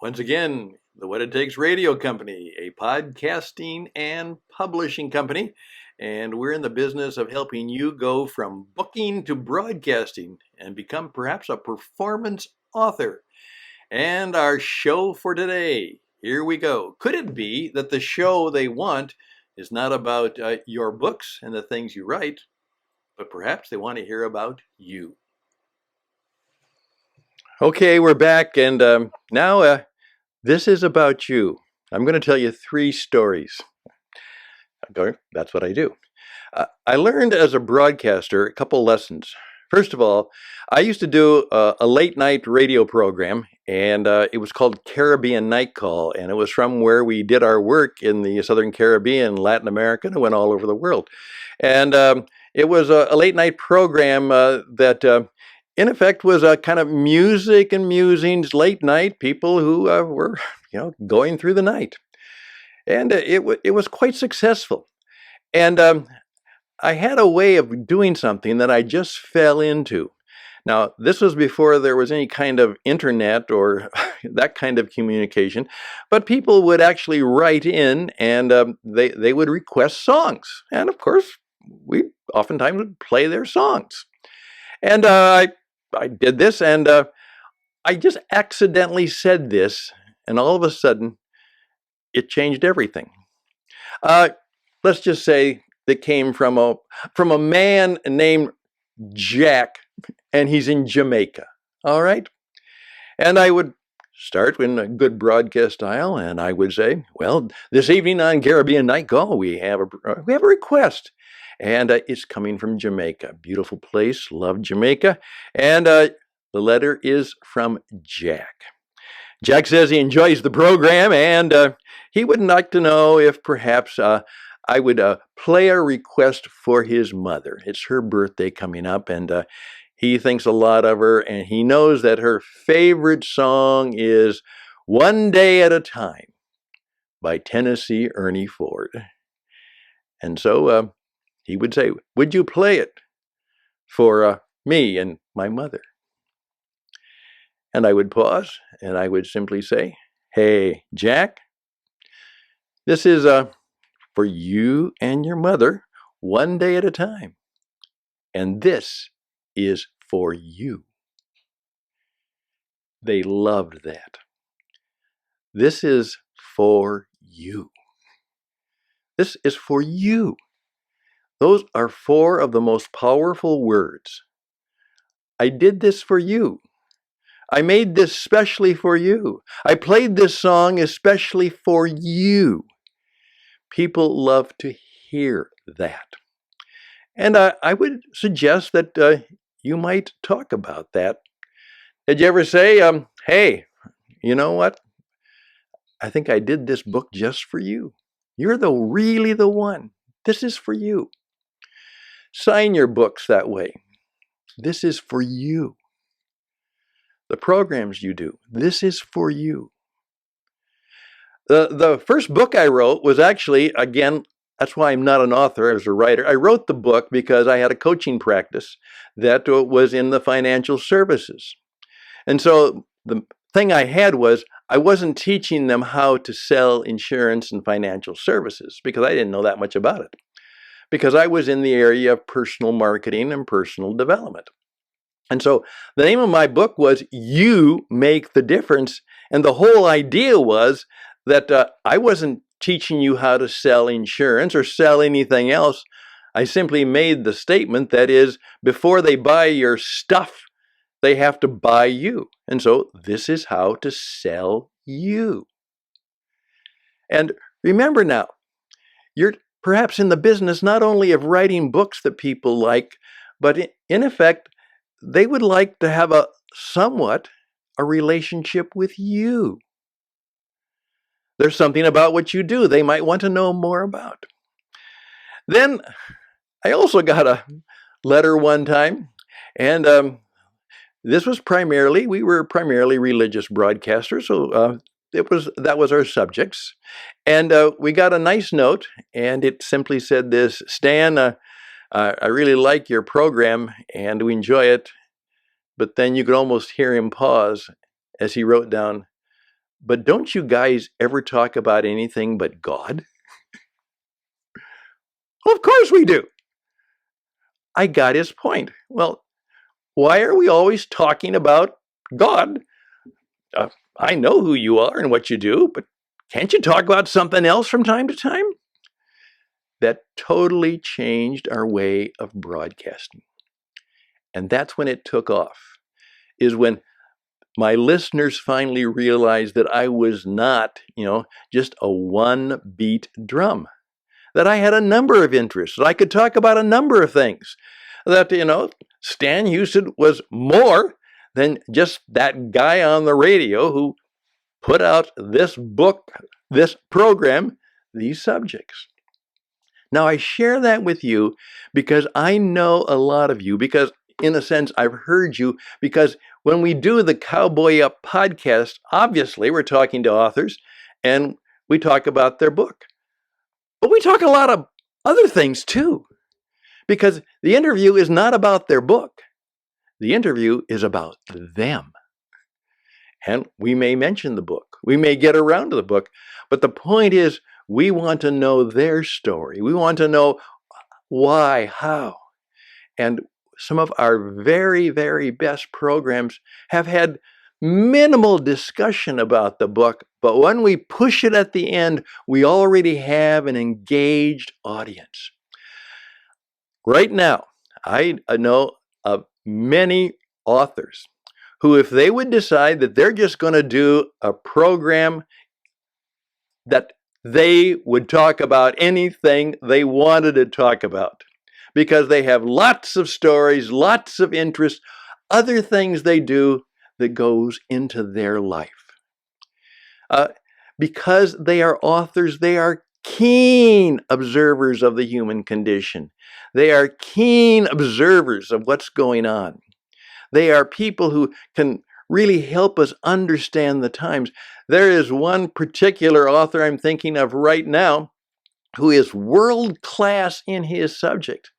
Once again, the What It Takes Radio Company, a podcasting and publishing company. And we're in the business of helping you go from booking to broadcasting and become perhaps a performance author. And our show for today, here we go. Could it be that the show they want is not about your books and the things you write, but perhaps they want to hear about you? Okay, we're back, and now this is about you. I'm going to tell you 3 stories. That's what I do. I learned as a broadcaster a couple lessons. First of all, I used to do a late night radio program, and it was called Caribbean Night Call, and it was from where we did our work in the Southern Caribbean, Latin America, and it went all over the world. And it was a late night program that in effect was a kind of music and musings late night, people who were going through the night. And it was quite successful. And I had a way of doing something that I just fell into. Now, this was before there was any kind of internet or that kind of communication, but people would actually write in and they would request songs. And of course, we oftentimes would play their songs. And I did this, and I just accidentally said this, and all of a sudden, it changed everything. Let's just say it came from a man named Jack, and he's in Jamaica. All right, and I would start in a good broadcast style, and I would say, "Well, this evening on Caribbean Night Call, we have a request." And it's coming from Jamaica. Beautiful place. Love Jamaica. And the letter is from Jack. Jack says he enjoys the program, and he would like to know if perhaps I would play a request for his mother. It's her birthday coming up, and he thinks a lot of her, and he knows that her favorite song is One Day at a Time by Tennessee Ernie Ford. And so he would say, "Would you play it for me and my mother?" And I would pause, and I would simply say, "Hey, Jack, this is for you and your mother, one day at a time. And this is for you." They loved that. This is for you. This is for you. Those are 4 of the most powerful words. I did this for you. I made this specially for you. I played this song especially for you. People love to hear that. And I would suggest that you might talk about that. Did you ever say, "Hey, you know what? I think I did this book just for you. You're really the one. This is for you." Sign your books that way. This is for you. The programs you do, this is for you. The first book I wrote was actually, again, that's why I'm not an author, I was a writer. I wrote the book because I had a coaching practice that was in the financial services. And so the thing I had was I wasn't teaching them how to sell insurance and financial services because I didn't know that much about it. Because I was in the area of personal marketing and personal development. And so the name of my book was You Make the Difference. And the whole idea was that I wasn't teaching you how to sell insurance or sell anything else. I simply made the statement that is, before they buy your stuff, they have to buy you. And so this is how to sell you. And remember now, you're perhaps in the business not only of writing books that people like, but in effect, they would like to have a relationship with you. There's something about what you do they might want to know more about. Then I also got a letter one time, and we were primarily religious broadcasters, so that was our subjects. And we got a nice note, and it simply said this: "Stan, I really like your program, and we enjoy it." But then you could almost hear him pause as he wrote down, But don't you guys ever talk about anything but God? Well, of course we do. I got his point. Well, why are we always talking about God? Uh, I know who you are and what you do, but can't you talk about something else from time to time? That totally changed our way of broadcasting. And that's when it took off, is when my listeners finally realized that I was not, just a one beat drum, that I had a number of interests, that I could talk about a number of things, that, Stan Houston was more than just that guy on the radio who put out this book, this program, these subjects. Now, I share that with you because I know a lot of you, because in a sense, I've heard you, because when we do the Cowboy Up podcast, obviously we're talking to authors and we talk about their book. But we talk a lot of other things too, because the interview is not about their book. The interview is about them. And we may mention the book. We may get around to the book. But the point is, we want to know their story. We want to know why, how. And some of our very, very best programs have had minimal discussion about the book, but when we push it at the end, we already have an engaged audience. Right now, I know of many authors who, if they would decide that they're just going to do a program that they would talk about anything they wanted to talk about, because they have lots of stories, lots of interests, other things they do that goes into their life. Because they are authors, they are keen observers of the human condition. They are keen observers of what's going on. They are people who can really help us understand the times. There is one particular author I'm thinking of right now who is world class in his subject.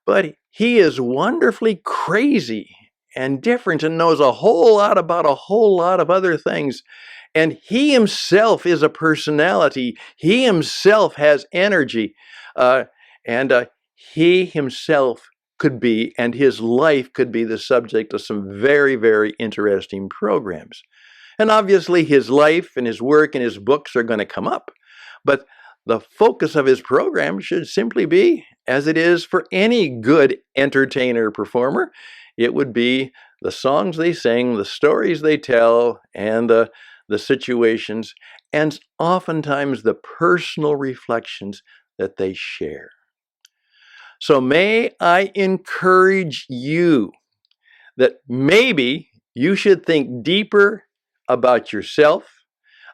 But he is wonderfully crazy and different and knows a whole lot about a whole lot of other things. And he himself is a personality. He himself has energy. And he himself could be, and his life could be, the subject of some very, very interesting programs. And obviously his life and his work and his books are going to come up. But the focus of his program should simply be, as it is for any good entertainer performer, it would be the songs they sing, the stories they tell, and the situations, and oftentimes the personal reflections that they share. So may I encourage you that maybe you should think deeper about yourself,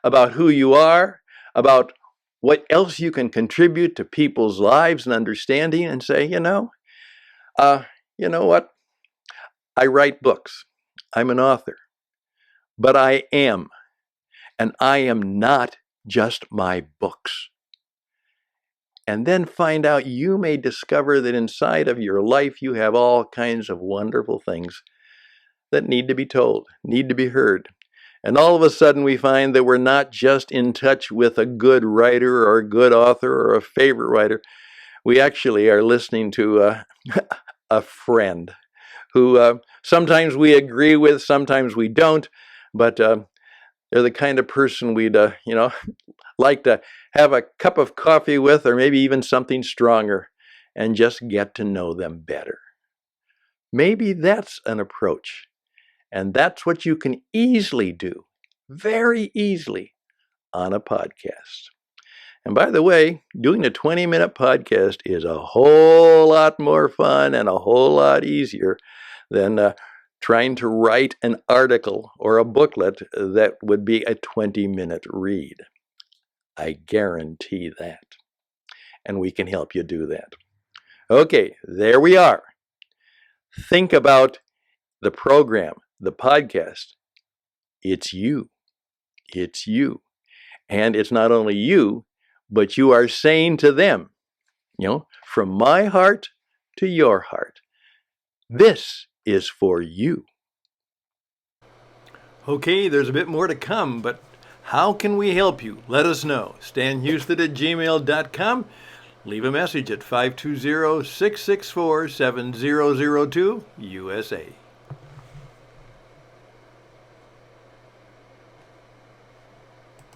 about who you are, about what else you can contribute to people's lives and understanding, and say, you know what? I write books. I'm an author. But I am. And I am not just my books. And then find out, you may discover that inside of your life you have all kinds of wonderful things that need to be told, need to be heard. And all of a sudden we find that we're not just in touch with a good writer or a good author or a favorite writer. We actually are listening to a friend who sometimes we agree with, sometimes we don't, but they're the kind of person we'd, like to have a cup of coffee with, or maybe even something stronger, and just get to know them better. Maybe that's an approach. And that's what you can easily do, very easily, on a podcast. And by the way, doing a 20-minute podcast is a whole lot more fun and a whole lot easier than trying to write an article or a booklet that would be a 20-minute read. I guarantee that. And we can help you do that. Okay, there we are. Think about the program, the podcast. It's you. It's you. And it's not only you, but you are saying to them, from my heart to your heart, this is for you. Okay, there's a bit more to come, but how can we help you? Let us know. StanHouston@gmail.com. Leave a message at 520-664-7002 USA.